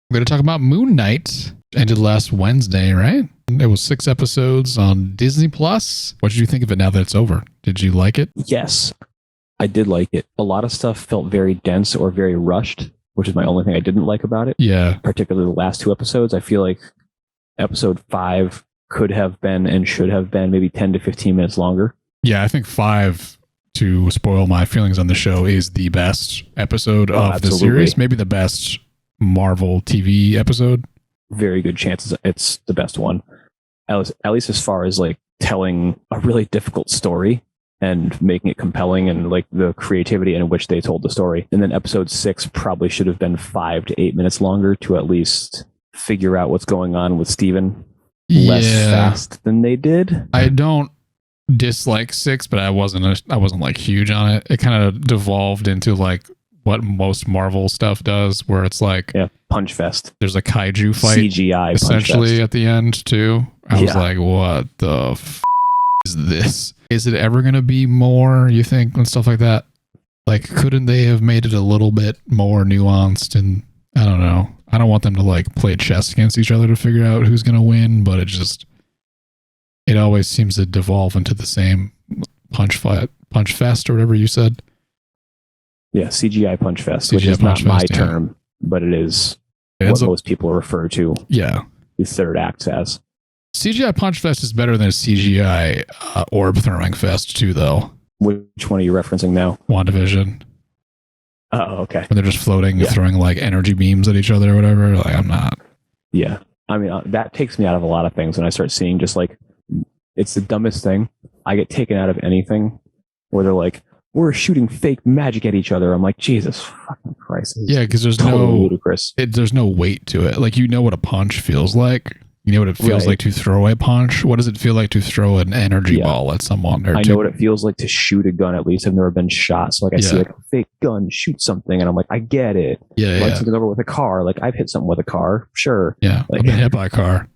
We're going to talk about Moon Knight. Ended last Wednesday, right? It was 6 episodes on Disney Plus. What did you think of it now that it's over? Did you like it? Yes, I did like it. A lot of stuff felt very dense or very rushed, which is my only thing I didn't like about it. Yeah. Particularly the last 2 episodes. I feel like episode 5 could have been and should have been maybe 10 to 15 minutes longer. Yeah, I think 5, to spoil my feelings on the show, is the best episode of the series. Maybe the best Marvel TV episode. Very good chances it's the best one. At least as far as like telling a really difficult story and making it compelling and like the creativity in which they told the story. And then episode 6 probably should have been 5 to 8 minutes longer to at least figure out what's going on with Steven less fast than they did. I don't dislike 6, but I wasn't like huge on it. It kind of devolved into like what most Marvel stuff does, where it's like punch fest. There's a kaiju fight, CGI essentially at the end too. I was like, what the is this? Is it ever going to be more, you think, and stuff like that? Like, couldn't they have made it a little bit more nuanced? And I don't know. I don't want them to like play chess against each other to figure out who's going to win, but it always seems to devolve into the same punch fest or whatever you said. Yeah, CGI punch fest, CGI which is not my term, but it is what most people refer to the third act as. CGI punch fest is better than a CGI orb throwing fest too, though. Which one are you referencing now? WandaVision. Oh, okay. When they're just floating and throwing like energy beams at each other or whatever. Like, I'm not. Yeah. I mean, that takes me out of a lot of things when I start seeing just like, it's the dumbest thing. I get taken out of anything where they're like, we're shooting fake magic at each other. I'm like, Jesus fucking Christ. Yeah, because there's ludicrous. There's no weight to it. Like, you know what a punch feels like. You know what it feels like to throw a punch. What does it feel like to throw an energy ball at someone? I know what it feels like to shoot a gun. At least I've never been shot. So like I see like a fake gun shoot something, and I'm like, I get it. Yeah, like something over with a car. Like I've hit something with a car. Sure. Yeah, like, I've been hit by a car.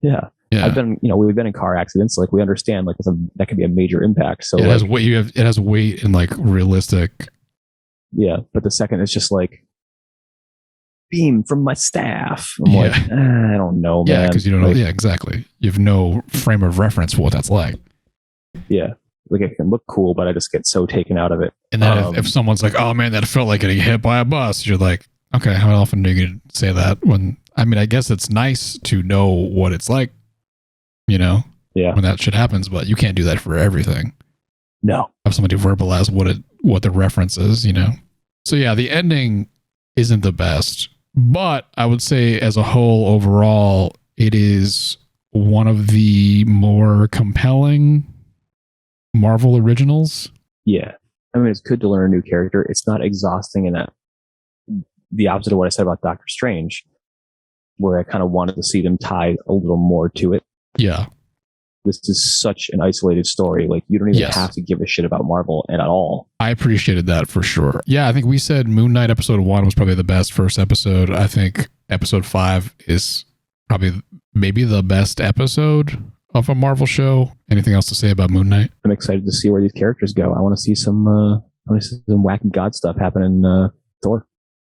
Yeah. I've been, we've been in car accidents. Like we understand, like that could be a major impact. So it has weight. It has weight and like realistic. Yeah, but the second it's just like beam from my staff. I'm like, I don't know, man. Yeah, because you don't know. Yeah, exactly. You have no frame of reference for what that's like. Yeah, like it can look cool, but I just get so taken out of it. And then if someone's like, "Oh man, that felt like getting hit by a bus," you're like, "Okay, how often do you say that?" When I mean, I guess it's nice to know what it's like. When that shit happens, but you can't do that for everything. No. Have somebody verbalize what the reference is, So yeah, the ending isn't the best, but I would say as a whole, overall, it is one of the more compelling Marvel originals. Yeah. I mean, it's good to learn a new character. It's not exhausting in that the opposite of what I said about Doctor Strange, where I kind of wanted to see them tie a little more to it. Yeah. This is such an isolated story. Like, you don't even have to give a shit about Marvel at all. I appreciated that for sure. Yeah, I think we said Moon Knight episode 1 was probably the best first episode. I think episode 5 is probably maybe the best episode of a Marvel show. Anything else to say about Moon Knight? I'm excited to see where these characters go. I want to see some wacky god stuff happen in Thor.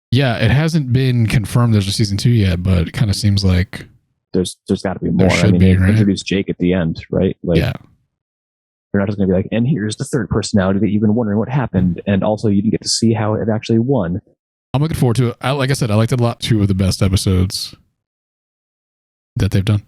Yeah, it hasn't been confirmed there's a season 2 yet, but it kind of seems like there's got to be more. I mean, they introduced Jake at the end, right? Like, they're not just going to be like, and here's the third personality that you've been wondering what happened, and also you didn't get to see how it actually won. I'm looking forward to it. Like I said, I liked it a lot. 2 of the best episodes that they've done.